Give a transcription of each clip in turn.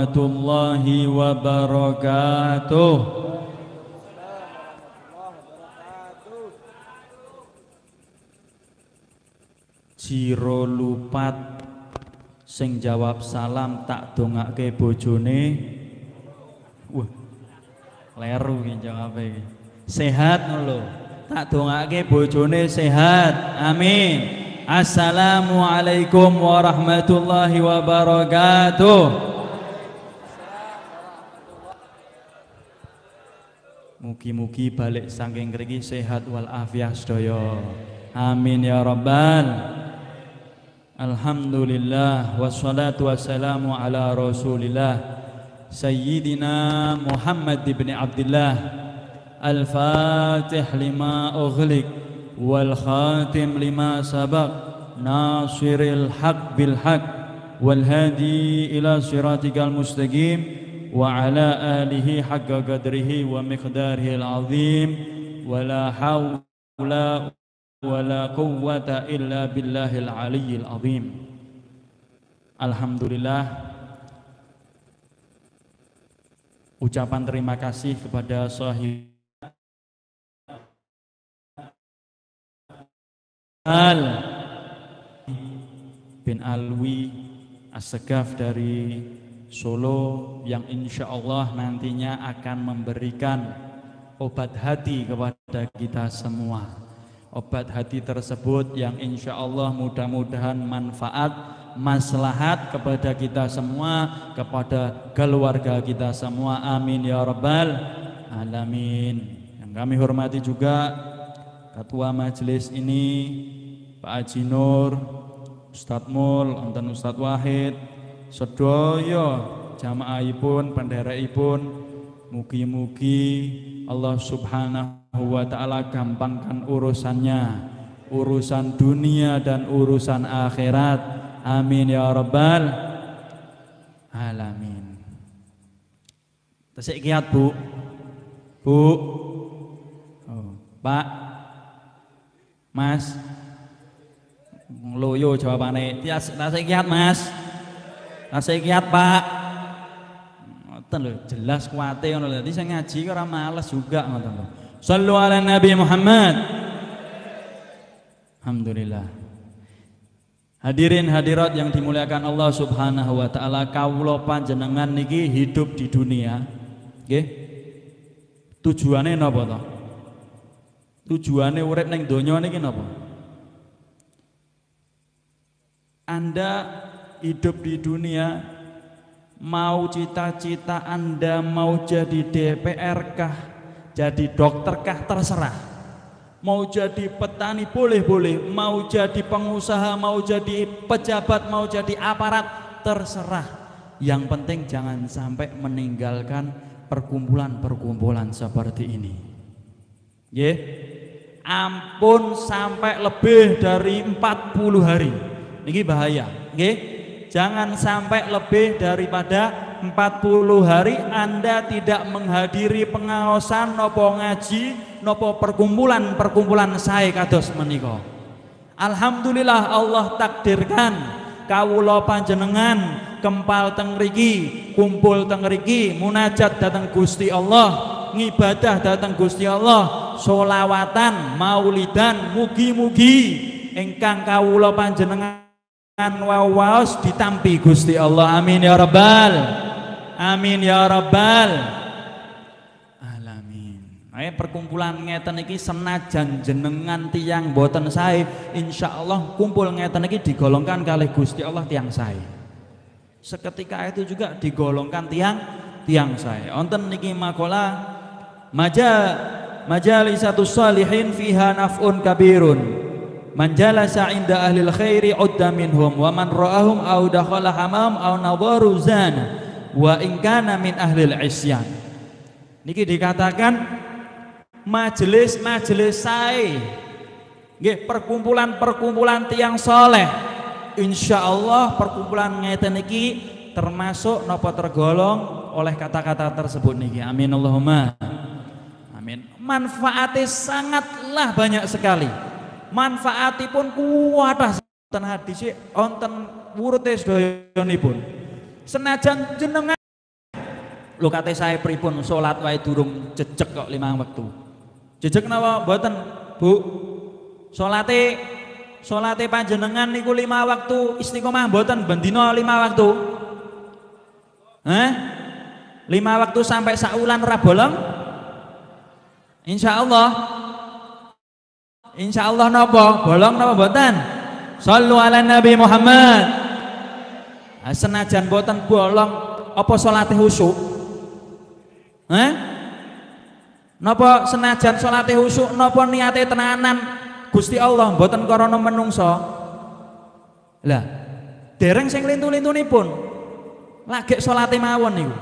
warahmatullahi wabarakatuh. Jiro lupat sing jawab salam tak dongake bojone. Wah, leru iki jawabe iki. Sehat lho. Tak dongake bojone sehat. Amin. Assalamualaikum warahmatullahi wabarakatuh. Mugi-mugi balik saking mriki sehat wal afiat sedaya. Amin ya rabbal. Alhamdulillah wassalatu wassalamu ala Rasulillah Sayyidina Muhammad ibn Abdullah Al-Fatih lima ughliq wal khatim lima sabaq nasiril haq bil haq wal hadi ila siratikal mustaqim wa ala alihi haqqa qadrihi wa miqdarihi al-azim wa la hawla wa la quwwata illa billahil aliyyil azim. Alhamdulillah, ucapan terima kasih kepada sahib bin Alwi As-Segaf dari Solo yang insya Allah nantinya akan memberikan obat hati kepada kita semua. Obat hati tersebut yang insya Allah mudah-mudahan manfaat, maslahat kepada kita semua, kepada keluarga kita semua. Amin ya rabbal alamin. Yang kami hormati juga Ketua Majelis ini Pak Haji Nur, Ustadz Mul, wonten Ustadz Wahid, sedaya jamaahipun, penderekipun, mugi-mugi Allah Subhanahu wa taala gampangkan urusannya, urusan dunia dan urusan akhirat. Amin ya rabbal alamin. Tesik kiat Bu. Bu. Oh, Pak. Mas, loyo jawabane. Tasik kiat Mas. Tasik kiat Pak. Ngoten lho, jelas kuwate ngono lho. Dadi sing ngaji ora males juga ngoten lho. Shallu ala Nabi Muhammad. Alhamdulillah. Hadirin hadirat yang dimuliakan Allah Subhanahu wa taala, kawula panjenengan niki hidup di dunia. Nggih. Tujuane napa to? Tujuane urip ning donya niki napa? Anda hidup di dunia, mau cita-cita Anda mau jadi DPR kah, jadi dokter kah, terserah. Mau jadi petani boleh-boleh, mau jadi pengusaha, mau jadi pejabat, mau jadi aparat, terserah. Yang penting jangan sampai meninggalkan perkumpulan-perkumpulan seperti ini. Nggih. Ampun sampai lebih dari 40 hari. Ini bahaya, nggih. Jangan sampai lebih daripada 40 hari Anda tidak menghadiri pengaosan nopo ngaji nopo perkumpulan saya kados menika. Alhamdulillah Allah takdirkan kawula panjenengan kempal teng mriki, kumpul teng mriki, munajat dateng Gusti Allah, ngibadah dateng Gusti Allah, sholawatan, maulidan, mugi-mugi ingkang kawula panjenengan waos ditampi Gusti Allah. Amin ya rabbal. Amin ya rabbal alamin. Perkumpulan ngeten iki senajan jenengan tiyang boten sae, insyaallah kumpul ngeten iki digolongkan kalih Gusti Allah tiyang sae. Seketika itu juga digolongkan tiang sae. Wonten niki makalah majalisatus salihin fiha naf'un kabirun. Man jalasa inda ahlil khairi udda minhum wa man ra'ahum aw dakhala hamam aw nadharu zana wa in kana min ahlil isyan. Niki dikatakan majelis-majelis sae, nggih, perkumpulan-perkumpulan tiang soleh. Insyaallah perkumpulan ngeten iki termasuk napa tergolong oleh kata-kata tersebut niki. Amin Allahumma amin. Manfaatnya sangatlah banyak sekali. Manfaatipun kuwatah ten hadis wonten wurute sedayanipun. Senajan jenengan Lho kate saya pripun salat wae durung jejeg kok 5 wektu. Jejeg napa mboten, Bu? Salate panjenengan niku 5 waktu istiqomah mboten ben dina 5 waktu? 5 waktu sampai saulan ora bolong? Insyaallah. Insyaallah napa? Bolong napa mboten? Shallu ala Nabi Muhammad. Senajan mboten bolong apa salate khusyuk? Napa senajan salate khusyuk napa niate tenanan Gusti Allah mboten krana menungso? Lah, dereng sing lintu-lintunipun lagi salate mawon niku.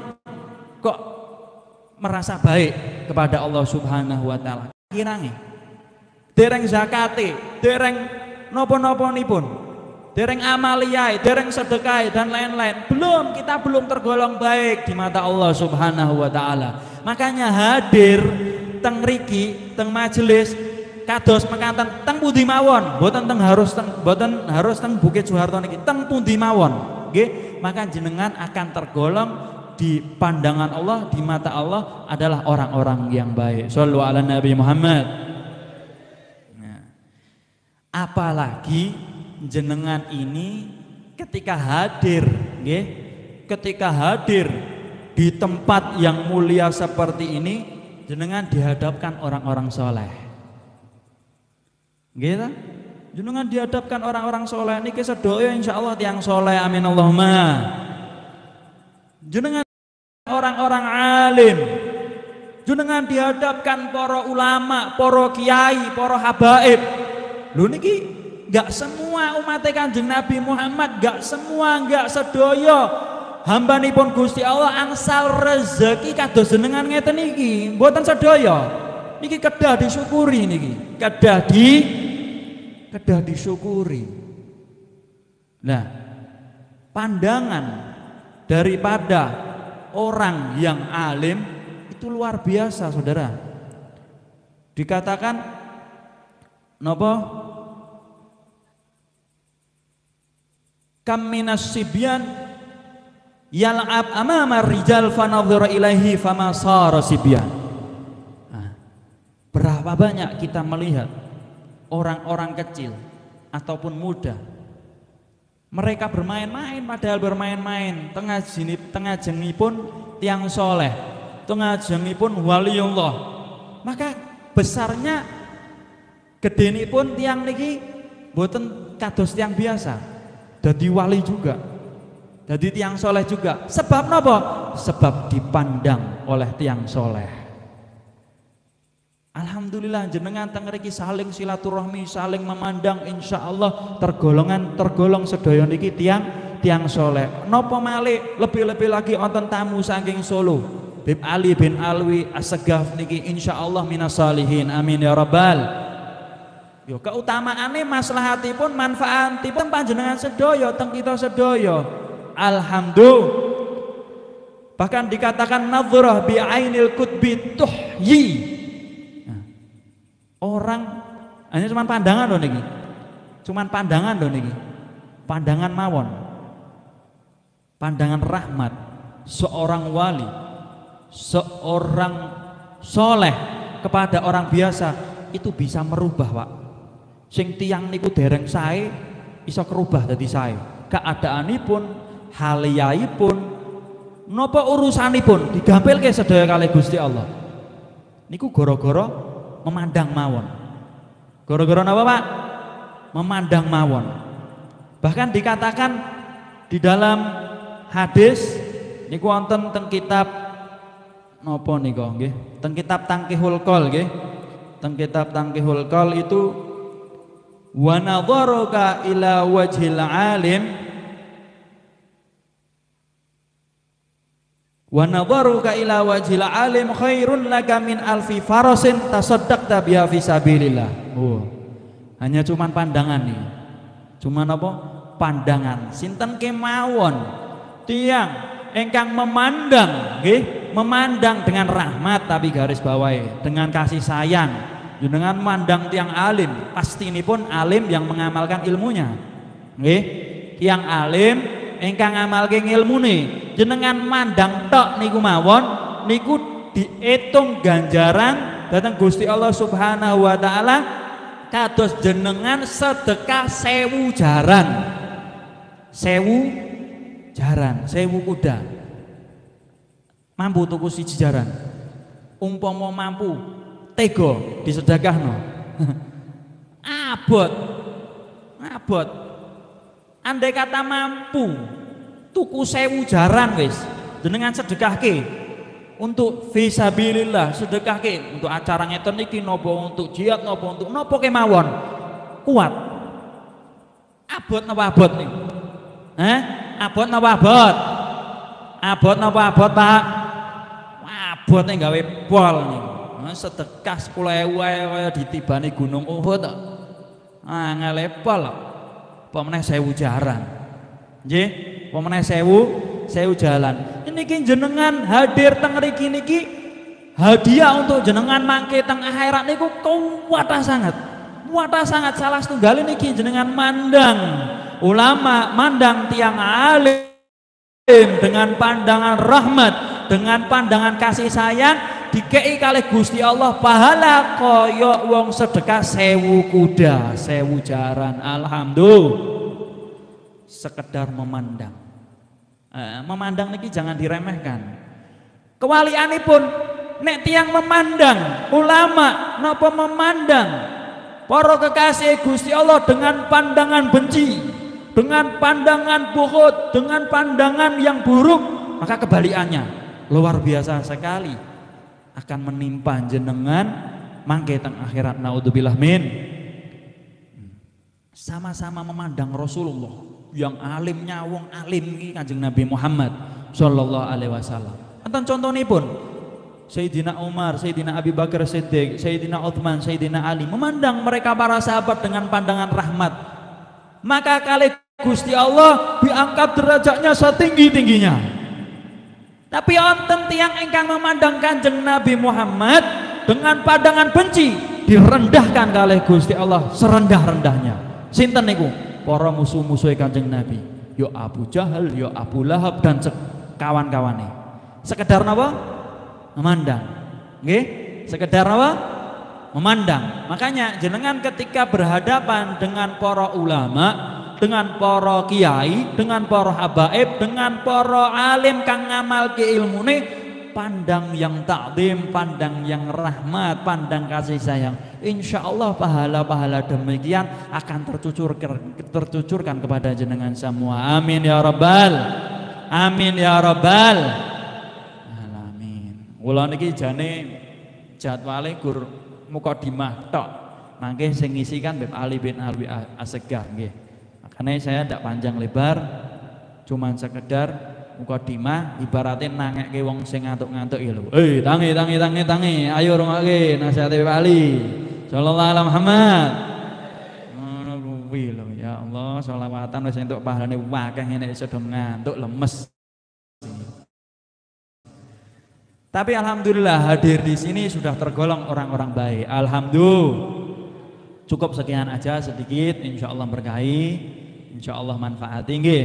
Kok merasa baik kepada Allah Subhanahu wa taala. Kirange dereng zakate, dereng napa-napanipun, dereng amaliyae, dereng sedekahe dan lain-lain. Kita belum tergolong baik di mata Allah Subhanahu wa taala. Makanya hadir teng mriki, teng majelis kados mekaten teng pundi mawon, mboten harus teng Bukit Soeharto niki, teng pundi mawon, nggih, maka jenengan akan tergolong di pandangan Allah, di mata Allah adalah orang-orang yang baik. Shallu ala Nabi Muhammad. Nah, apalagi jenengan ini ketika hadir, nggih, ketika hadir di tempat yang mulia seperti ini, jenengan dihadapkan orang-orang soleh, gitu. Jenengan dihadapkan orang-orang soleh niki sedaya insyaallah tiang soleh, amin Allahumma. Jenengan orang-orang alim, jenengan dihadapkan para ulama, para kiai, para habaib. Lho niki enggak semua umat Kanjeng Nabi Muhammad, enggak semua, enggak sedaya hambanipun Gusti Allah angsal rezeki kados jenengan ngeten niki, mboten sedaya. Niki kedah disyukuri niki, kedah disyukuri. Nah, pandangan daripada orang yang alim itu luar biasa, saudara. Dikatakan napa? Kam minas sibyan yal'ab amama rijal fanadhara ilaihi fama sara sibyan. Nah, berapa banyak kita melihat orang-orang kecil ataupun muda, mereka bermain-main, padahal bermain-main tengah jengipun tiang soleh, tengah jengipun waliullah. Maka besarnya gedenipun tiang niki boten kados tiang biasa, dadi wali juga, dadi tiang soleh juga. Sebab napa? Sebab dipandang oleh tiang soleh. Alhamdulillah jenengan teng mriki saling silaturahmi, saling memandang, insyaallah tergolong sedaya niki tiang soleh. Napa malih lebih-lebih lagi wonten tamu saking Solo, Bib Ali bin Alwi As-Segaf niki insyaallah minas salihin, amin ya rabbal. Yo keutamaane maslahatipun manfaatipun panjenengan sedaya teng kita sedaya. Alhamdulillah. Bahkan dikatakan nadhrah bi ainil qutbi tuhyi. Orang hanya cuman pandangan loh niki, cuman pandangan loh niki, pandangan mawon, pandangan rahmat seorang wali, seorang soleh kepada orang biasa itu bisa merubah, Pak. Sing tiang niku dereng sae iso kerubah dadi sae. Keadaanipun, haliyaipun, napa urusanipun digampilke sedaya kalih Gusti Allah. Niku gara-gara memandang mawon. Gara-gara napa, Pak? Memandang mawon. Bahkan dikatakan di dalam hadis niku wonten teng kitab napa nika nggih? Teng kitab Tangkihul Qol nggih. Teng kitab Tangkihul Qol itu wa nadharuka ila wajhil alim wa nadharuka ila wajhil alim khairun laka min alfi farasin tasaddaqta biha fi sabilillah. Hanya cuman pandangan nih. Cuman apa? Pandangan. Sinten kemawon tiang engkang memandang nggih, memandang dengan rahmat tapi garis bawahi dengan kasih sayang. Jenengan mandang tiang alim, pasti ini pun alim yang mengamalkan ilmunya. Nggih, tiang alim engkang ngamalke ilmune jenengan mandang tok niku mawon niku diitung ganjaran datang Gusti Allah Subhanahu wa taala kados jenengan sedekah 1000 jaran. 1000 jaran, 1000 kuda. Mampu tuku siji jaran. Umpama mampu tego disedekahno. Abot. Andai kata mampu tuku 1000 jaran wis jenengan sedekahke untuk fisabilillah, sedekahke untuk acara ngeten iki napa untuk jihad napa untuk napa kemawon kuat. Abot napa abot niku? Abot napa abot? Abot napa abot, Pak? Abot ning gawe pol niku. Sedekah 10.000 kaya ditibani gunung Uhud. Angel pol. Apa meneh 1000 jaran. Nggih, apa meneh 1000 jalan. Ini jenengan hadir teng mriki niki hadiah untuk jenengan mangke teng akhirat niku kuwatah sangat. Kuwatah sangat salah setunggal niki jenengan mandang ulama, mandang tiang alim dengan pandangan rahmat, dengan pandangan kasih sayang dikei kalih Gusti Allah pahala kaya wong sedekah 1000 kuda, 1000 jaran. Alhamdulillah. Sekedar memandang. Memandang niki jangan diremehkan. Kewalianipun nek tiang memandang ulama napa memandang para kekasih Gusti Allah dengan pandangan benci, dengan pandangan buhut, dengan pandangan yang buruk, maka kebalikannya luar biasa sekali akan menimpa jenengan mangke teng akhirat. Naudzubillah min. Sama-sama memandang Rasulullah yang alimnya wong alim iki Kanjeng Nabi Muhammad sallallahu alaihi wasallam. Enten contonipun Sayyidina Umar, Sayyidina Abi Bakar Siddiq, Sayyidina Utsman, Sayyidina Ali memandang mereka para sahabat dengan pandangan rahmat. Maka kali Gusti Allah diangkat derajatnya setinggi-tingginya. Tapi wonten tiyang ingkang memandang Kanjeng Nabi Muhammad dengan pandangan benci, direndahkan kalih Gusti Allah serendah-rendahnya. Sinten niku? Para musuh-musuh Kanjeng Nabi, yo Abu Jahal, yo Abu Lahab dan kawan-kawane. Sekedar napa? Memandang. Nggih? Sekedar napa? Memandang. Makanya jenengan ketika berhadapan dengan para ulama, dengan para kiai, dengan para habaib, dengan para alim kang ngamalke ilmune, pandang yang takdim, pandang yang rahmat, pandang kasih sayang. Insya Allah pahala-pahala demikian akan tercucurkan kepada jenengan semua. Amin ya rabbal, amin ya rabbal alamin. Kula niki jane jadwale gur mukadimah tok. Mangke sing ngisi kan Beb Ali bin Alwi Assegar nggih. Makanya saya tidak panjang lebar, cuman sekedar mukadimah ibaratnya nangeke wong sing ngantuk-ngantuk ya lho. Tangi. Ayo rungokke nasihat Pak Ali. Sallallahu alaihi Muhammad. Ngono kuwi lho ya Allah, selawatan wis entuk pahalane akeh ngene iso do ngantuk lemes. Tapi alhamdulillah hadir di sini sudah tergolong orang-orang baik. Alhamdulillah. Cukup sekian aja sedikit, insyaallah berkahi, insyaallah manfaat tinggi.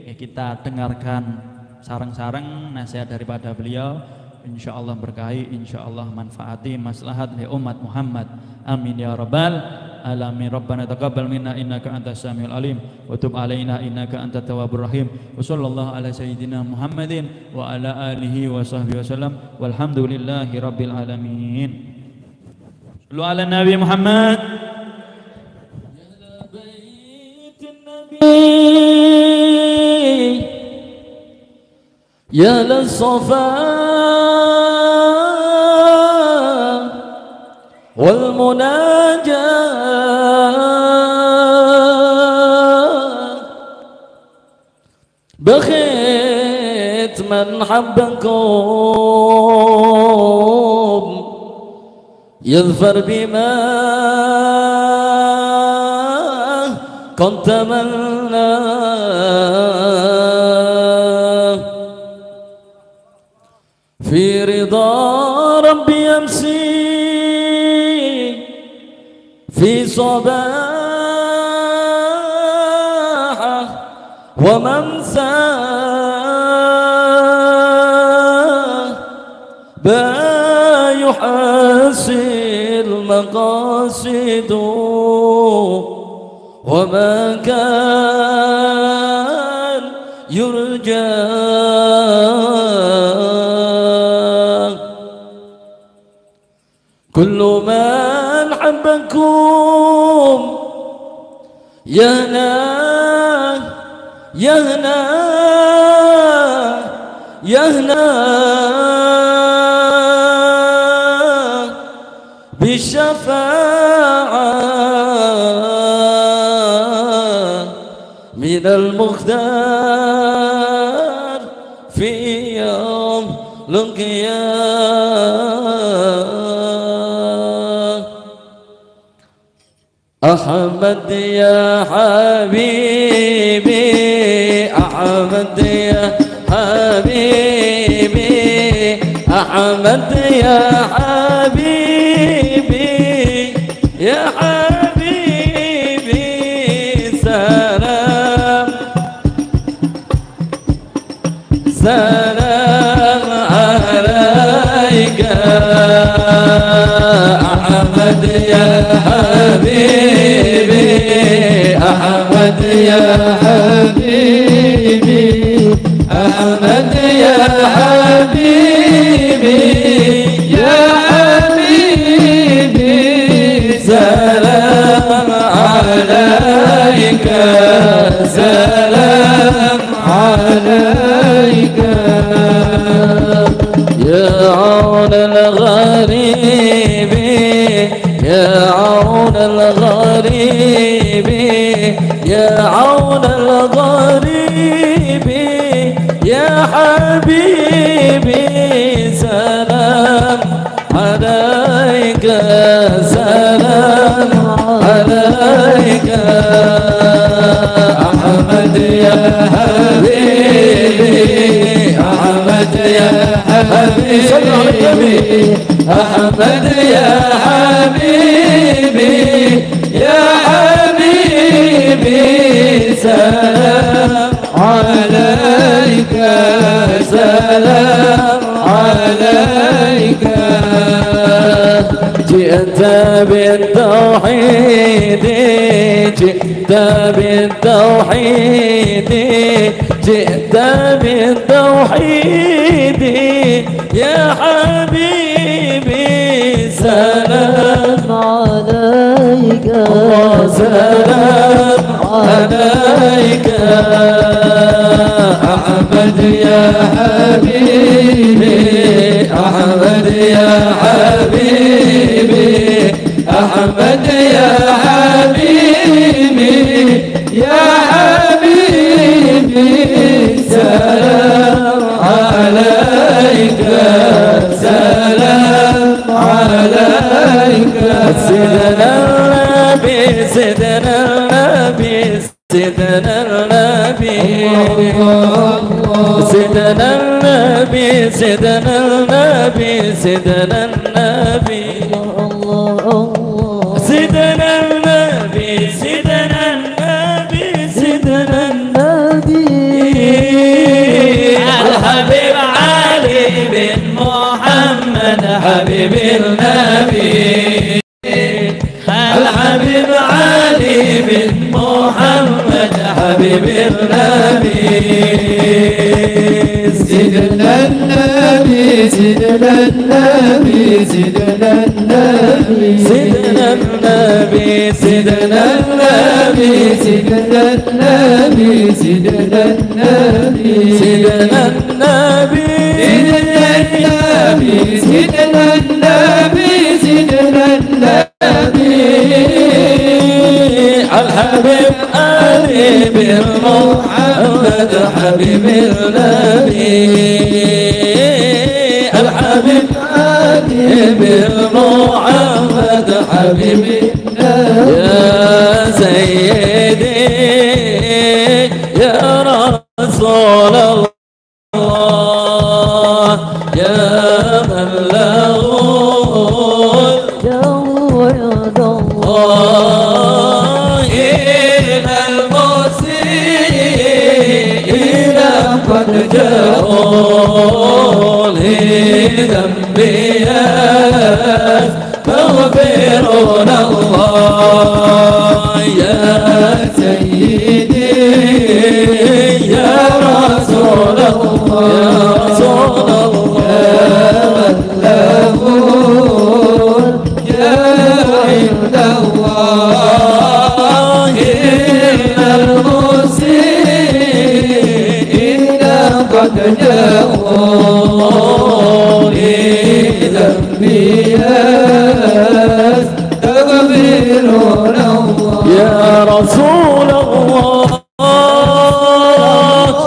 Kita dengarkan sareng-sareng nasihat daripada beliau, insyaallah berkahi, insyaallah manfaati maslahat li umat Muhammad. Amin ya rabbal alamin. Rabbana taqabbal minna innaka antas samiul alim wa tub alaina innaka antat tawwabur rahim. Wa sallallahu ala sayyidina Muhammadin wa ala alihi wa sahbihi wasallam walhamdulillahi rabbil alamin. Sallu ala Nabi Muhammad. يا للصفاء والمناجاة بخيت من حبكم يظفر بما كنت تمنى في رضا ربي أمسي في صباحه وممساه يحصل مقاصد وما كان يرجى كل من حبكم يهنى يهنى يهنى بالشفاعة من المختار في يوم القيامة. أحمد يا حبيبي أحمد يا حبيبي أحمد يا حبيبي يا حبيبي سلام سلام عليك أحمد يا حبيبي أحمد يا حبيبي أحمد يا حبيبي يا حبيبي سلام عليك سلام عليك يا عون الغريب يا عون الغريب يا عون الغريب يا حبيبي سلام عليك سلام عليك أحمد يا حبيبي أحمد يا حبيبي أحمد يا حبيبي يا حبيبي سلام عليك سلام عليك جئت بالتوحيد جئت بالتوحيد جئت بالتوحيد يا حبيبي سلام عليك سلام عليك أحمد يا حبيبي أحمد يا حبيبي أحمد يا حبيبي يا حبيبي سلام عليك سلام عليك سيدنا النبي سيدنا النبي سيدنا النبي سيدنا النبي سيدنا النبي سيدنا النبي سيدنا النبي سيدنا النبي سيدنا النبي الحبيب علي بن محمد حبيب النبي الحبيب علي بن محمد حبيب النبي سيدنا النبي سيدنا النبي سيدنا النبي سيدنا النبي سيدنا النبي سيدنا النبي سيدنا النبي سيدنا النبي سيدنا النبي سيدنا النبي الحبيب علي بن محمد حبيب النبي الحبيب علي بن محمد حبيب يا سيدي يا رسول الله يا من له جود الله إلى المسيء قد جاءوا لذنبي يستغفرون الله يا رسول الله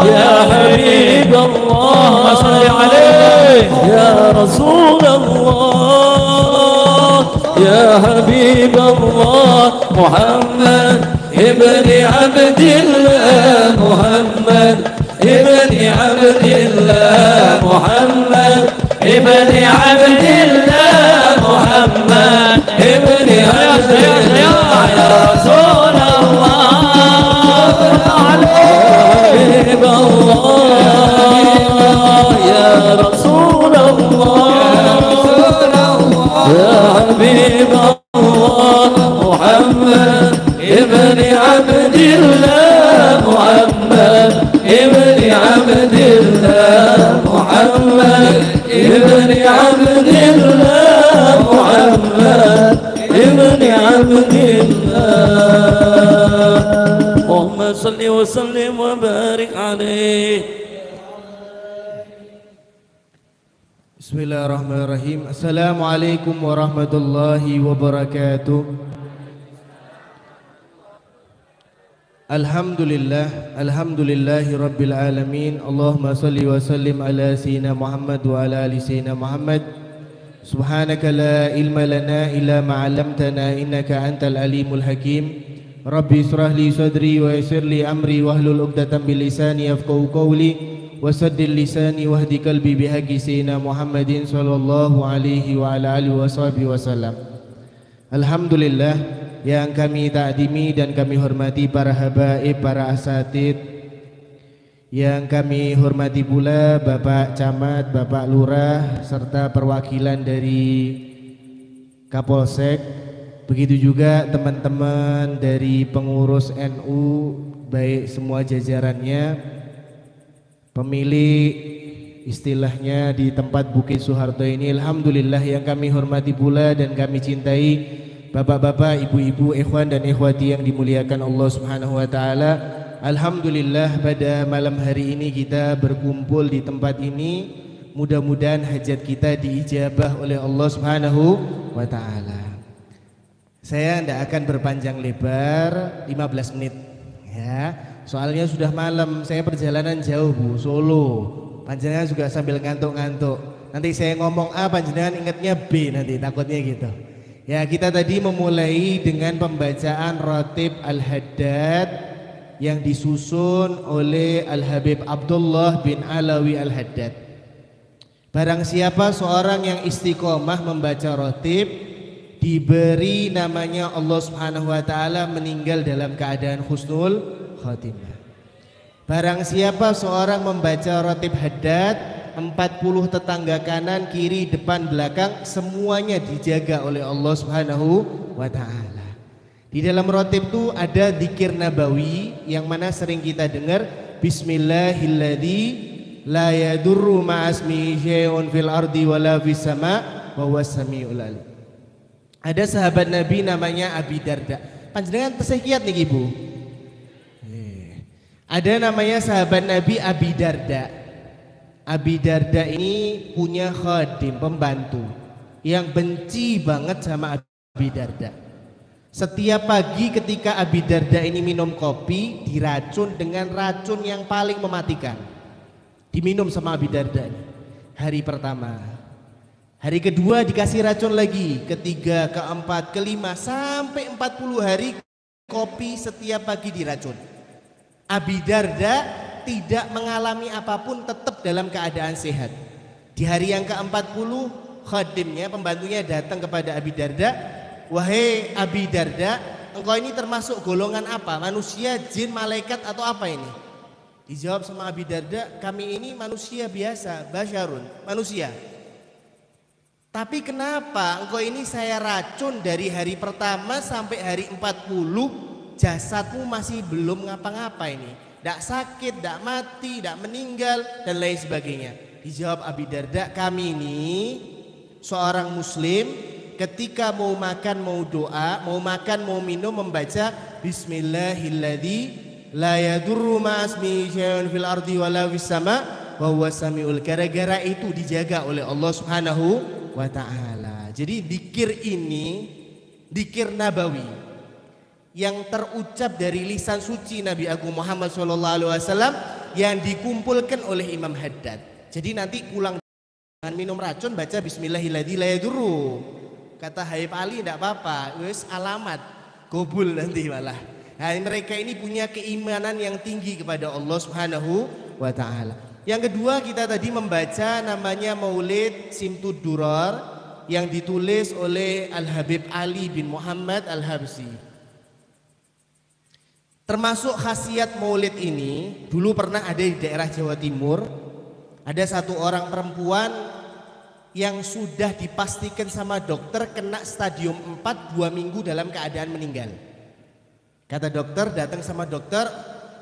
يا حبيب الله صل عليه يا رسول الله يا حبيب الله محمد ابن عبد الله محمد ابن عبد الله محمد ابن عبد الله محمد ابن عبد الله يا رسول الله حبيب الله يا رسول الله يا حبيب الله محمد ابن عبد الله محمد ابن عبد الله محمد ابن عبد الله محمد ابن عبد الله اللهم صل وسلم وبارك عليه. Bismillahirrahmanirrahim. Assalamualaikum warahmatullahi wabarakatuh. Alhamdulillahi rabbil alamin. Allahumma salli wa sallim ala sayyidina Muhammad wa ala ali sayyidina Muhammad. Subhanaka la ilma lana illa ma 'allamtana innaka antal alimul hakim. Rabbi israh li sadri wa yassir li amri wahlul 'uqdatam min lisani yafqahu qawli wasaddil lisani wahdi qalbi bihaqqi sayyidina Muhammadin sallallahu alaihi wa ala alihi wasallam. Alhamdulillah yang kami takdimi dan kami hormati para habaib, para asatid, yang kami hormati pula Bapak Camat, Bapak Lurah, serta perwakilan dari Kapolsek. Begitu juga teman-teman dari pengurus NU, baik semua jajarannya, pemilik istilahnya di tempat Bukit Soeharto ini. Alhamdulillah yang kami hormati pula dan kami cintai bapak-bapak, ibu-ibu, ikhwan dan ikhwati yang dimuliakan Allah Subhanahu wa taala. Alhamdulillah pada malam hari ini kita berkumpul di tempat ini. Mudah-mudahan hajat kita diijabah oleh Allah Subhanahu wa taala. Saya tidak akan berpanjang lebar, 15 menit ya. Soalnya sudah malam, saya perjalanan jauh Bu, Solo. Panjenengan juga sambil ngantuk-ngantuk. Nanti saya ngomong A, panjenengan ingatnya B nanti, takutnya gitu. Ya, kita tadi memulai dengan pembacaan Ratib Al-Haddad yang disusun oleh Al-Habib Abdullah bin Alawi Al-Haddad. Barang siapa seorang yang istiqomah membaca Ratib, diberi namanya Allah Subhanahu wa taala meninggal dalam keadaan husnul khatimah. Barang siapa seorang membaca Ratib Haddad, 40 tetangga kanan, kiri, depan, belakang semuanya dijaga oleh Allah Subhanahu wa taala. Di dalam Ratib itu ada zikir nabawi yang mana sering kita dengar, Bismillahilladzi la yadurru ma'asmihi syai'un fil ardi wala fis sama' wa huwas samiul alim. Ada sahabat Nabi namanya Abi Darda. Panjenengan tesih kiat nih Ibu. Ada namanya sahabat Nabi Abi Darda. Abi Darda ini punya khadim, pembantu yang benci banget sama Abi Darda. Setiap pagi ketika Abi Darda ini minum kopi, diracun dengan racun yang paling mematikan. Diminum sama Abi Darda ini. Hari pertama, hari kedua dikasih racun lagi, ketiga, keempat, kelima, sampai 40 hari kopi setiap pagi diracun. Abi Darda tidak mengalami apapun, tetap dalam keadaan sehat. Di hari yang ke-40 khadimnya, pembantunya datang kepada Abi Darda, wahai Abi Darda, engkau ini termasuk golongan apa? Manusia, jin, malaikat atau apa ini? Dijawab sama Abi Darda, kami ini manusia biasa, basyarun, manusia. Tapi kenapa engkau ini saya racun dari hari pertama sampai hari 40, jasadmu masih belum ngapa-ngapa ini, tidak sakit, tidak mati, tidak meninggal dan lain sebagainya. Dijawab Abi Darda, kami ini seorang muslim, ketika mau makan, mau doa, mau makan, mau minum membaca Bismillahilladzi la yadurru ma'asmihi syai'un fil ardi wala fis sama' wa huwas samiul. Gara-gara itu dijaga oleh Allah Subhanahu wa ta'ala. Jadi zikir ini zikir nabawi yang terucap dari lisan suci Nabi Agung Muhammad SAW yang dikumpulkan oleh Imam Haddad. Jadi nanti pulang jangan minum racun, baca Bismillahirrahmanirrahim. Kata Habib Ali tidak apa-apa, wis alamat gobul nanti malah. Nah, mereka ini punya keimanan yang tinggi kepada Allah Subhanahu wa taala. Yang kedua, kita tadi membaca namanya Maulid Simtud Durar yang ditulis oleh Al Habib Ali bin Muhammad Al Habsyi. Termasuk khasiat Maulid ini, dulu pernah ada di daerah Jawa Timur, ada satu orang perempuan yang sudah dipastikan sama dokter kena stadium 4 2 minggu dalam keadaan meninggal. Kata dokter, datang sama dokter,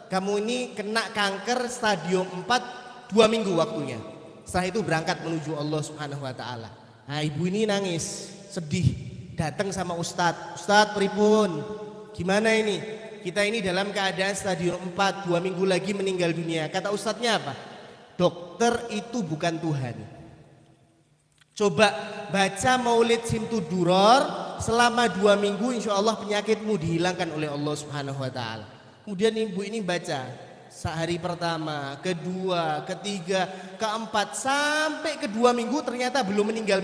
kamu ini kena kanker stadium 4 2 minggu waktunya. Setelah itu berangkat menuju Allah Subhanahu wa taala. Nah, ibu ini nangis, sedih, datang sama ustadz. Ustadz pripun? Gimana ini? Kita ini dalam keadaan stadium 4 2 minggu lagi meninggal dunia. Kata ustadznya apa? Dokter itu bukan Tuhan. Coba baca Maulid Simtud Durar selama 2 minggu, insya Allah penyakitmu dihilangkan oleh Allah Subhanahu wa taala. Kemudian ibu ini baca sehari pertama, kedua, ketiga, keempat, sampai ke-2 minggu ternyata belum meninggal.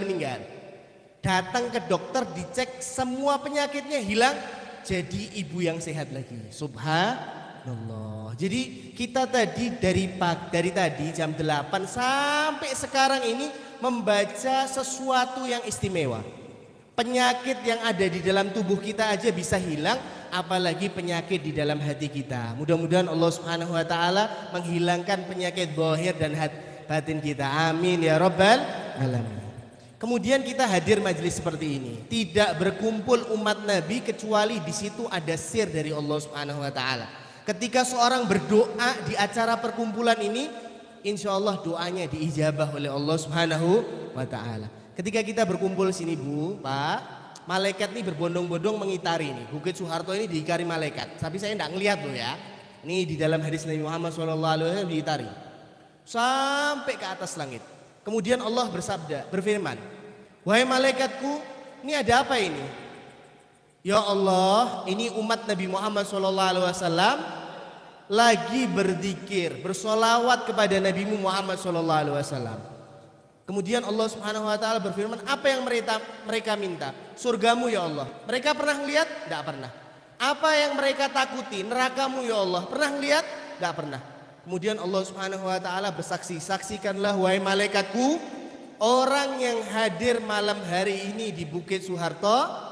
Datang ke dokter, dicek semua penyakitnya hilang, jadi ibu yang sehat lagi. Subhanallah. Jadi kita tadi dari tadi jam 8 sampai sekarang ini membaca sesuatu yang istimewa. Penyakit yang ada di dalam tubuh kita aja bisa hilang, apalagi penyakit di dalam hati kita. Mudah-mudahan Allah Subhanahu wa taala menghilangkan penyakit zahir dan batin kita. Amin ya rabbal alamin. Kemudian kita hadir majelis seperti ini, tidak berkumpul umat Nabi kecuali di situ ada sir dari Allah Subhanahu wa taala. Ketika seorang berdoa di acara perkumpulan ini, insya Allah doanya diijabah oleh Allah Subhanahu wa ta'ala. Ketika kita berkumpul sini Bu, Pak, malaikat ini berbondong-bondong mengitari nih. Bukit Soeharto ini diikari malaikat. Tapi saya tidak ngelihat loh ya. Ini di dalam hadis Nabi Muhammad SAW diitari sampai ke atas langit. Kemudian Allah bersabda, berfirman, wahai malaikatku, ini ada apa ini? Ya Allah, ini umat Nabi Muhammad SAW lagi berzikir, bersolawat kepada Nabi Muhammad SAW. Kemudian Allah Subhanahu wa taala berfirman, apa yang mereka minta? Surgamu ya Allah. Mereka pernah lihat? Tidak pernah. Apa yang mereka takuti? Nerakamu ya Allah. Pernah lihat? Tidak pernah. Kemudian Allah Subhanahu wa taala bersaksi, saksikanlah wahai malaikatku, orang yang hadir malam hari ini di Bukit Soeharto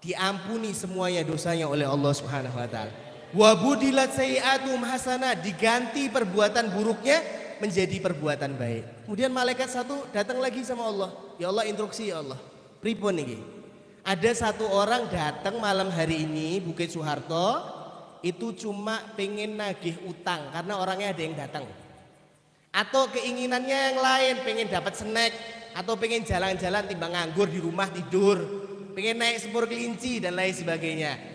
diampuni semuanya dosanya oleh Allah Subhanahu wa taala. Wa budilat sayiatum hasanah, diganti perbuatan buruknya menjadi perbuatan baik. Kemudian malaikat satu datang lagi sama Allah. Ya Allah, instruksi ya Allah. Pripun iki? Ada satu orang datang malam hari ini Bukit Soeharto, itu cuma pengen nagih utang karena orangnya ada yang datang. Atau keinginannya yang lain, pengen dapat snack atau pengen jalan-jalan timbang nganggur di rumah tidur, pengen naik sepur kelinci dan lain sebagainya.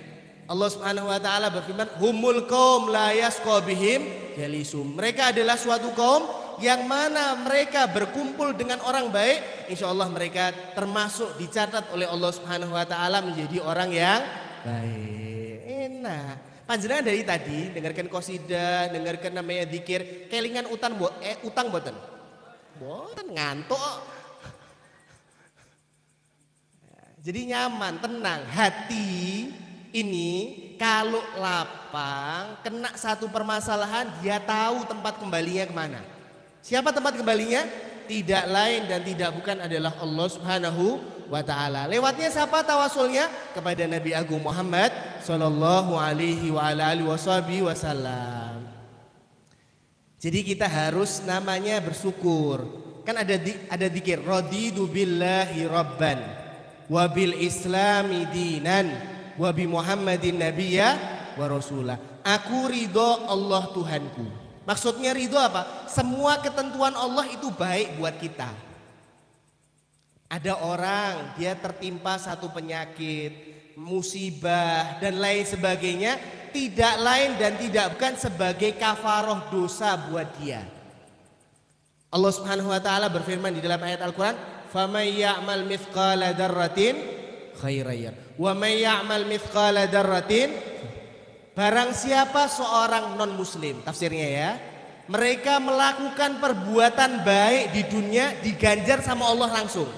Allah Subhanahu wa taala berfirman, humul qaum la yasqa bihim jalisum. Mereka adalah suatu kaum yang mana mereka berkumpul dengan orang baik, insya Allah mereka termasuk dicatat oleh Allah Subhanahu wa taala menjadi orang yang baik. Enak. Panjenengan dari tadi dengarkan qasidah, dengarkan namanya zikir, kelingan utang boten? Boten, ngantuk. Jadi nyaman, tenang, hati ini kalau lapang, kena satu permasalahan, dia tahu tempat kembalinya kemana. Siapa tempat kembalinya? Tidak lain dan tidak bukan adalah Allah Subhanahu wa ta'ala. Lewatnya siapa tawasulnya? Kepada Nabi Agung Muhammad sallallahu alaihi wa alihi wasallam. Jadi kita harus namanya bersyukur. Kan ada zikir, radidu billahi rabban wa bil islami dinan wa bi Muhammadin nabiyya wa rasulah. Aku ridho Allah Tuhanku. Maksudnya ridho apa? Semua ketentuan Allah itu baik buat kita. Ada orang dia tertimpa satu penyakit, musibah dan lain sebagainya, tidak lain dan tidak bukan sebagai kafaroh dosa buat dia. Allah Subhanahu wa taala berfirman di dalam ayat Al-Qur'an, Faman ya'mal mithqala dzarratin khairan yarah. Wa may ya'mal mithqala dzarratin, barang siapa seorang non muslim, tafsirnya ya, mereka melakukan perbuatan baik di dunia diganjar sama Allah langsung.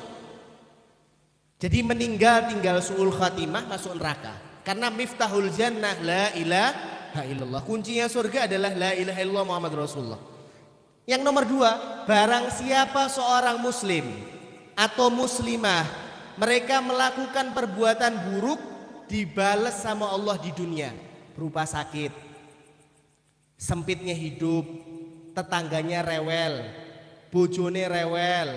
Jadi meninggal tinggal su'ul khatimah, masuk neraka. Karena miftahul jannah la ilaha illallah. Kuncinya surga adalah la ilaha illallah Muhammad Rasulullah. Yang nomor 2, barang siapa seorang muslim atau muslimah, mereka melakukan perbuatan buruk, dibalas sama Allah di dunia berupa sakit, sempitnya hidup, tetangganya rewel, bojone rewel,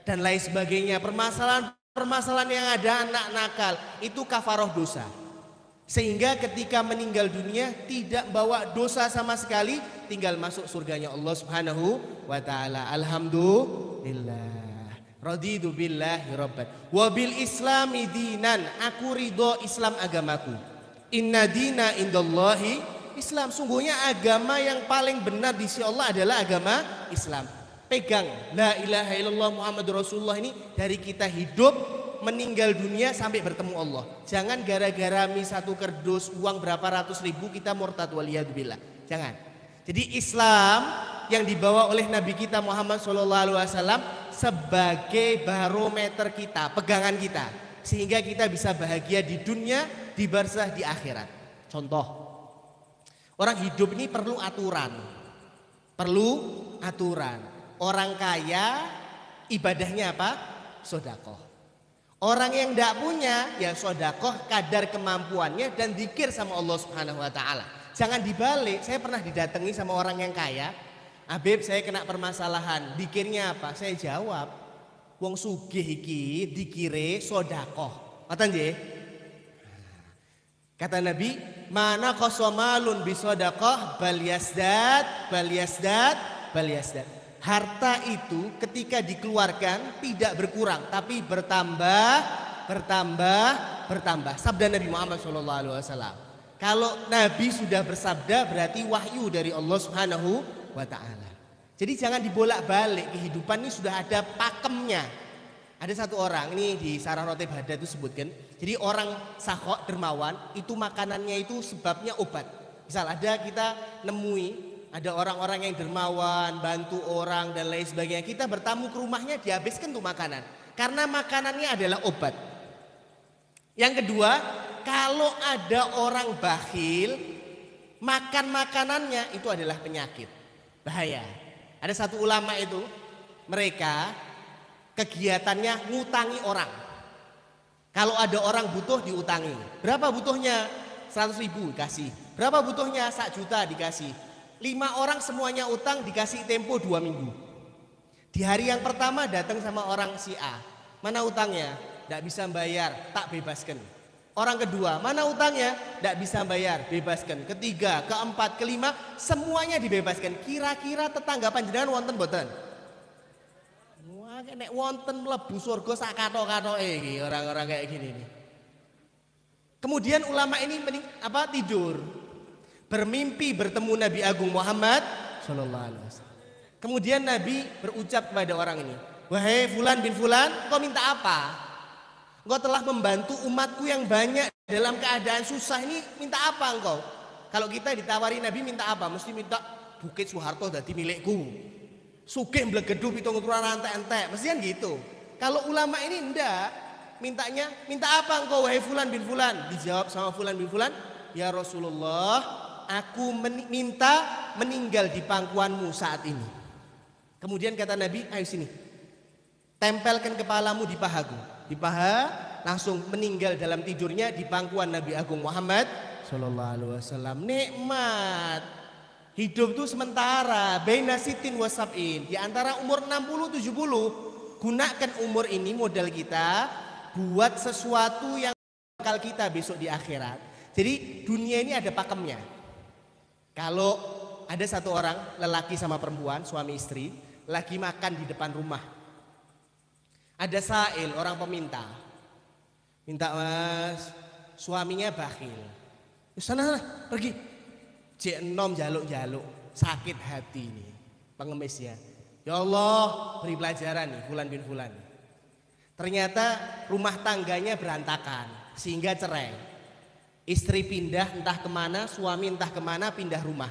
dan lain sebagainya. Permasalahan yang ada, anak nakal, itu kafaroh dosa. Sehingga ketika meninggal dunia tidak bawa dosa sama sekali, tinggal masuk surganya Allah Subhanahu wa taala. Alhamdulillah. Raditu billahi rabban wa bil islami dinan, aku ridho Islam agamaku. Inna dina indallahi Islam, sungguhnya agama yang paling benar di sisi Allah adalah agama Islam. Pegang la ilaha illallah Muhammadur Rasulullah ini dari kita hidup, meninggal dunia sampai bertemu Allah. Jangan gara-gara satu kerdus uang berapa ratus ribu kita murtad waliyadzubillah. Jangan. Jadi Islam yang dibawa oleh Nabi kita Muhammad SAW sebagai barometer kita, pegangan kita, sehingga kita bisa bahagia di dunia, di barzah, di akhirat. Contoh, orang hidup ini perlu aturan. Orang kaya ibadahnya apa? Sedekah. Orang yang tidak punya ya sedekah kadar kemampuannya dan zikir sama Allah Subhanahu wa taala. Jangan dibalik. Saya pernah didatangi sama orang yang kaya, Habib saya kena permasalahan, zikirnya apa? Saya jawab, wong sugih iki dikire sedekah. Ngoten nggih? Kata Nabi, mana qasamalun bi sedekah bal yasdad. Harta itu ketika dikeluarkan tidak berkurang tapi bertambah. Sabda Nabi Muhammad SAW. Kalau Nabi sudah bersabda berarti wahyu dari Allah Subhanahu wa ta'ala. Jadi jangan dibolak-balik, kehidupan ini sudah ada pakemnya. Ada satu orang ini di Sarah Rotib Hada itu sebutkan. Jadi orang sakhok dermawan itu makanannya itu sebabnya obat. Misal ada kita nemui ada orang-orang yang dermawan, bantu orang dan lain sebagainya. Kita bertamu ke rumahnya dihabiskan tuh makanan. Karena makanannya adalah obat. Yang kedua, kalau ada orang bakhil, makan makanannya itu adalah penyakit. Bahaya. Ada satu ulama itu, mereka kegiatannya ngutangi orang. Kalau ada orang butuh diutangi. Berapa butuhnya? 100.000 dikasih. Berapa butuhnya? 1 juta dikasih. 5 orang semuanya utang, dikasih tempo 2 minggu. Di hari yang pertama datang sama orang si A. Mana utangnya? Tidak bisa bayar, tak bebaskan. Orang kedua, mana utangnya? Tidak bisa bayar, bebaskan. Ketiga, keempat, kelima, semuanya dibebaskan. Kira-kira tetangga panjenengan wonten boten? Wah, nek wonten mlebu surga sak kathok-kathoke orang-orang kayak gini nih. Kemudian ulama ini tidur. Bermimpi bertemu Nabi Agung Muhammad SAW. Kemudian Nabi berucap kepada orang ini, wahai Fulan bin Fulan, kau minta apa? Engkau telah membantu umatku yang banyak dalam keadaan susah ini, minta apa engkau? Kalau kita ditawari Nabi minta apa? Mesti minta Bukit Soeharto dadi milikku. Sugih mblegedu 7 rantai entek, mesti kan gitu. Kalau ulama ini enggak, minta apa engkau wahai Fulan bin Fulan? Dijawab sama Fulan bin Fulan, ya Rasulullah, aku minta meninggal di pangkuanmu saat ini. Kemudian kata Nabi, ayo sini, tempelkan kepalamu di pahaku. Di paha, langsung meninggal dalam tidurnya di pangkuan Nabi Agung Muhammad SAW. Nikmat. Hidup itu sementara, baina sitin wa sab'in, di antara umur 60-70. Gunakan umur ini, modal kita, buat sesuatu yang bakal kita besok di akhirat. Jadi dunia ini ada pakemnya. Kalau ada satu orang, lelaki sama perempuan, suami istri, lagi makan di depan rumah. Ada sa'il, orang peminta. Minta mas, suaminya bakhil. Sana, pergi. Cek enom jaluk-jaluk, sakit hati ini. Pengemis ya. Ya Allah, beri pelajaran nih, Fulan bin Fulan. Ternyata rumah tangganya berantakan sehingga cerai. Istri pindah entah kemana, suami entah kemana pindah rumah.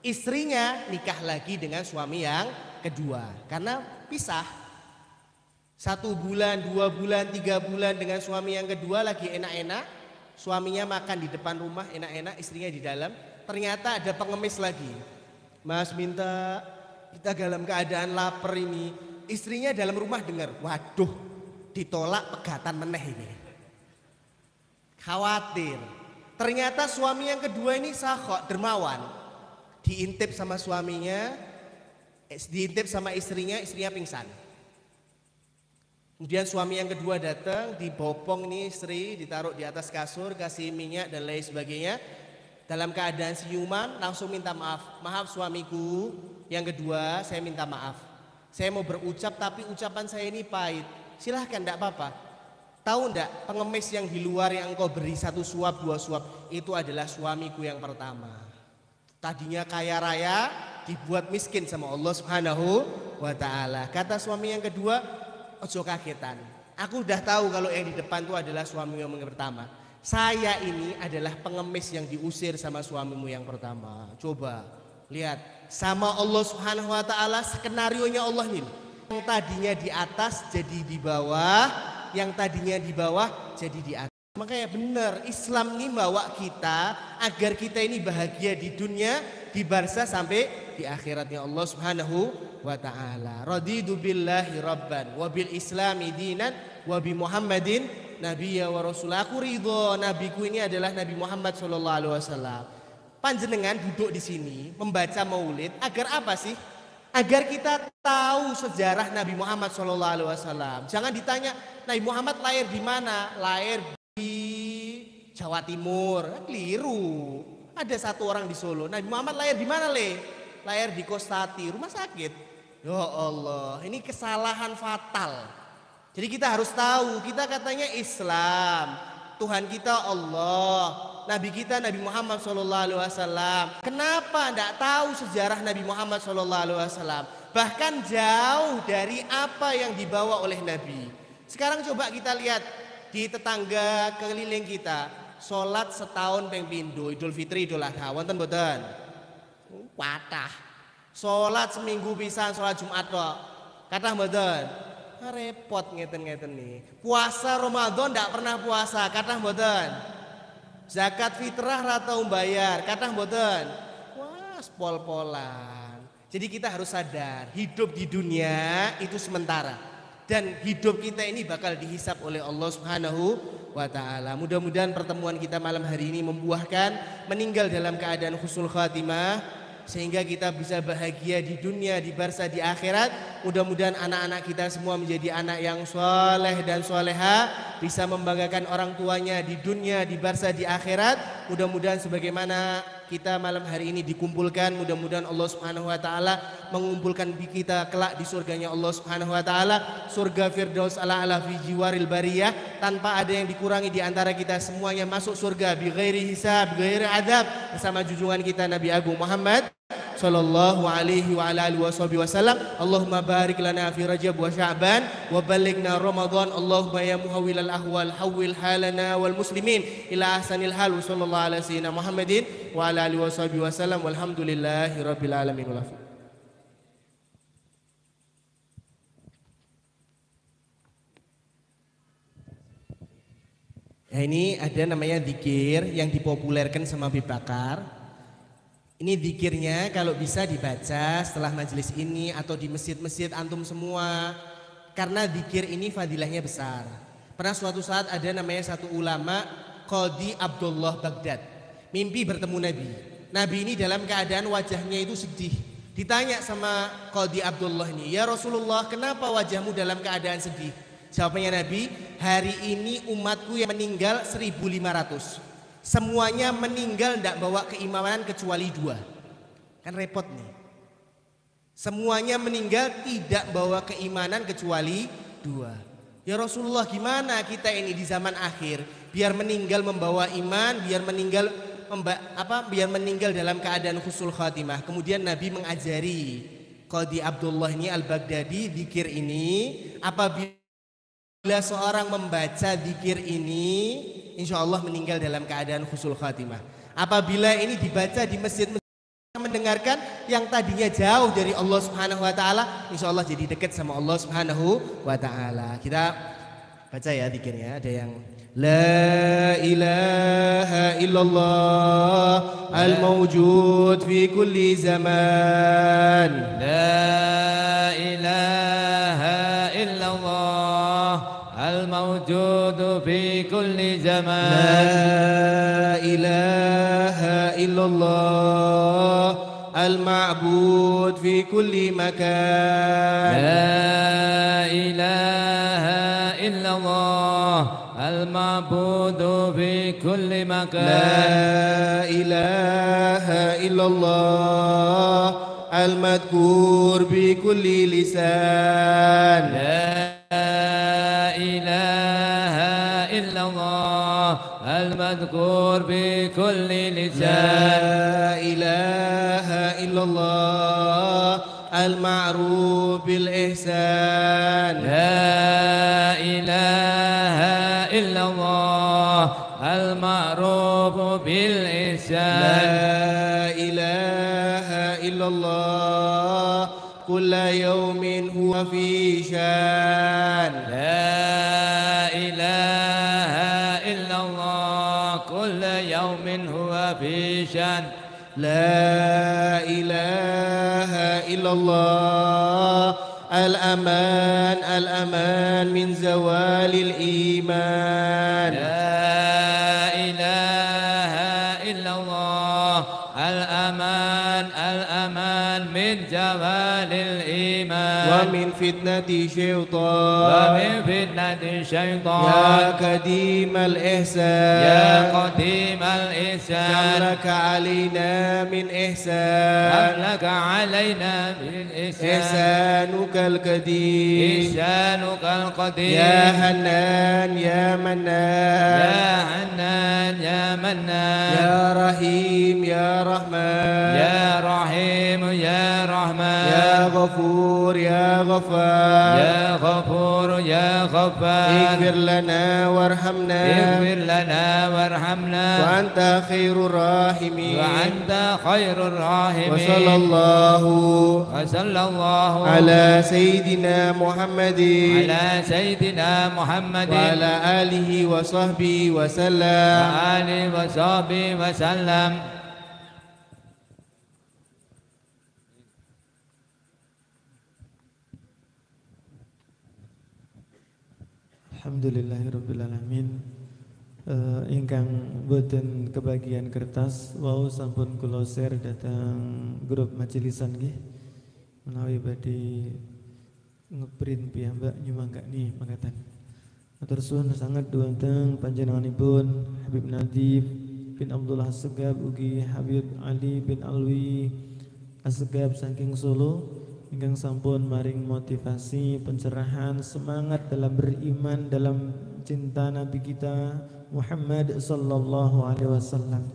Istrinya nikah lagi dengan suami yang kedua karena pisah. 1 bulan, 2 bulan, 3 bulan dengan suami yang kedua lagi enak-enak. Suaminya makan di depan rumah enak-enak, istrinya di dalam. Ternyata ada pengemis lagi. Mas minta, kita dalam keadaan lapar ini. Istrinya dalam rumah dengar, waduh ditolak pegatan meneh ini. Khawatir. Ternyata suami yang kedua ini sakhok, dermawan. Diintip sama suaminya, diintip sama istrinya pingsan. Kemudian suami yang kedua datang, dibopong nih istri, ditaruh di atas kasur, kasih minyak dan lain sebagainya. Dalam keadaan senyuman langsung minta maaf. Maaf suamiku, yang kedua saya minta maaf. Saya mau berucap tapi ucapan saya ini pahit. Silahkan, enggak apa-apa. Tahu enggak, pengemis yang di luar yang engkau beri 1 suap, 2 suap, itu adalah suamiku yang pertama. Tadinya kaya raya, dibuat miskin sama Allah Subhanahu wa ta'ala. Kata suami yang kedua, ojo kagetan. Aku udah tahu kalau yang di depan itu adalah suamimu yang pertama. Saya ini adalah pengemis yang diusir sama suamimu yang pertama. Coba lihat, sama Allah Subhanahu wa ta'ala skenarionya Allah ini. Yang tadinya di atas jadi di bawah, yang tadinya di bawah jadi di atas. Makanya benar, Islam ini bawa kita agar kita ini bahagia di dunia, di barza sampai di akhiratnya Allah Subhanahu wa ta'ala. Radidu billahi rabban wa bil islami dinan wa bi Muhammadin nabiyya wa rasul. Aku ridho nabiku ini adalah Nabi Muhammad sallallahu alaihi wasallam. Panjenengan duduk di sini membaca maulid agar apa sih? Agar kita tahu sejarah Nabi Muhammad sallallahu alaihi wasallam. Jangan ditanya Nabi Muhammad lahir di mana? Lahir di Jawa Timur. Keliru. Ada 1 orang di Solo. Nabi Muhammad lahir di mana, Le? Lahir di Kostati, rumah sakit. Ya Allah, ini kesalahan fatal. Jadi kita harus tahu, kita katanya Islam, Tuhan kita Allah, Nabi kita Nabi Muhammad SAW. Kenapa tidak tahu sejarah Nabi Muhammad SAW? Bahkan jauh dari apa yang dibawa oleh Nabi. Sekarang coba kita lihat di tetangga keliling kita, sholat setahun ping pindho, Idul Fitri, Idul Adha, wonten mboten? Patah. Sholat seminggu pisan, sholat Jumat kok. Kathah mboten? Repot ngeten-ngeten nih. Puasa Ramadan ndak pernah puasa, kathah mboten? Zakat fitrah ra tau bayar, kathah mboten? Wah, pol-polan. Jadi kita harus sadar, hidup di dunia itu sementara. Dan hidup kita ini bakal dihisap oleh Allah Subhanahu wa ta'ala. Mudah-mudahan pertemuan kita malam hari ini membuahkan meninggal dalam keadaan husnul khatimah, sehingga kita bisa bahagia di dunia, di barza, di akhirat. Mudah-mudahan anak-anak kita semua menjadi anak yang soleh dan soleha, bisa membanggakan orang tuanya di dunia, di barza, di akhirat. Mudah-mudahan sebagaimana kita malam hari ini dikumpulkan, mudah-mudahan Allah Subhanahu wa ta'ala mengumpulkan kita kelak di surganya Allah Subhanahu wa ta'ala, surga Firdaus ala fi jiwaril bariyah, tanpa ada yang dikurangi di antara kita semuanya masuk surga bi ghairi hisab, bi ghairi adab, bersama junjungan kita Nabi Agung Muhammad sallallahu alaihi wa ala alihi wasallam. Allahumma barik lana fi Rajab wa Sya'ban wa balighna Ramadan. Allahumma ya muhawwilal ahwal hawwil halana wal muslimin ila ahsanil hal. Sallallahu alaihi sayyidina Muhammadin wa ala alihi wasallam. Walhamdulillahi rabbil alamin. Ya, ini ada namanya zikir yang dipopulerkan sama Habib Bakar. Ini zikirnya kalau bisa dibaca setelah majelis ini atau di masjid-masjid antum semua. Karena zikir ini fadilahnya besar. Pernah suatu saat ada namanya satu ulama, Qadhi Abdullah Baghdad, mimpi bertemu Nabi. Nabi ini dalam keadaan wajahnya itu sedih. Ditanya sama Qadhi Abdullah ini, ya Rasulullah, kenapa wajahmu dalam keadaan sedih? Jawabnya Nabi, hari ini umatku yang meninggal 1500. Semuanya meninggal tidak bawa keimanan kecuali 2. Kan repot nih. Semuanya meninggal tidak bawa keimanan kecuali 2. Ya Rasulullah, gimana kita ini di zaman akhir biar meninggal membawa iman, biar meninggal dalam keadaan husnul khatimah. Kemudian Nabi mengajari Qadhi Abdullah ini Al-Baghdadi zikir ini apabila Bila seorang membaca zikir ini, insya Allah meninggal dalam keadaan husnul khatimah. Apabila ini dibaca di masjid, mendengarkan yang tadinya jauh dari Allah Subhanahu wa taala, insya Allah jadi dekat sama Allah Subhanahu wa taala. Kita baca ya zikirnya, ada yang La ilaha illallah al-mawjud fi kulli zaman. La ilaha illallah al-mawjud fi kulli zaman. La ilaha illallah al-ma'bud fi kulli makan. La ilaha illallah المعبود في كل مكان. لا إله إلا الله المذكور بكل لسان. لا إله إلا الله المذكور بكل لسان. لا إله إلا الله المعروف بالإحسان. لا إله إلا الله المعروف بالإحسان. لا إله إلا الله كل يوم هو في شان. لا إله إلا الله كل يوم هو في شان. لا إله إلا الله الأمان الأمان من زوال الإيمان. لا إله إلا الله الأمان الأمان من زوال الإيمان. ومن فتنة الشيطان. ومن فتنة الشيطان. يا قديم الإحسان. يا قديم الإحسان. كم لك علينا من إحسان. كم لك علينا من إحسان. إحسانك القديم. إحسانك القديم. يا حنان يا منان. يا حنان يا منان. يا رحيم يا رحمن. يا رحيم يا رحمن. يا غفور يا غفار. يا غفور يا غفار. اغفر لنا وارحمنا. اغفر لنا وارحمنا. وأنت خير الراحمين. وأنت خير الراحمين. وصلى الله على سيدنا محمد. على سيدنا محمد. وعلى آله وصحبه وسلم. وآله وصحبه وسلم. Alhamdulillahirrabbilalamin. Ingkang boten kebagian kertas wau sampun kula share datang grup majelisan nggih menawi badhe ngeprint piyambak nyumanggani mangkatan. Matur suwun sanget dumateng panjenenganipun Habib Nadif bin Abdullah Assegab ugi Habib Ali bin Alwi Assegab saking Solo ingkang sampun maring motivasi, pencerahan, semangat dalam beriman, dalam cinta Nabi kita Muhammad sallallahu alaihi wasallam.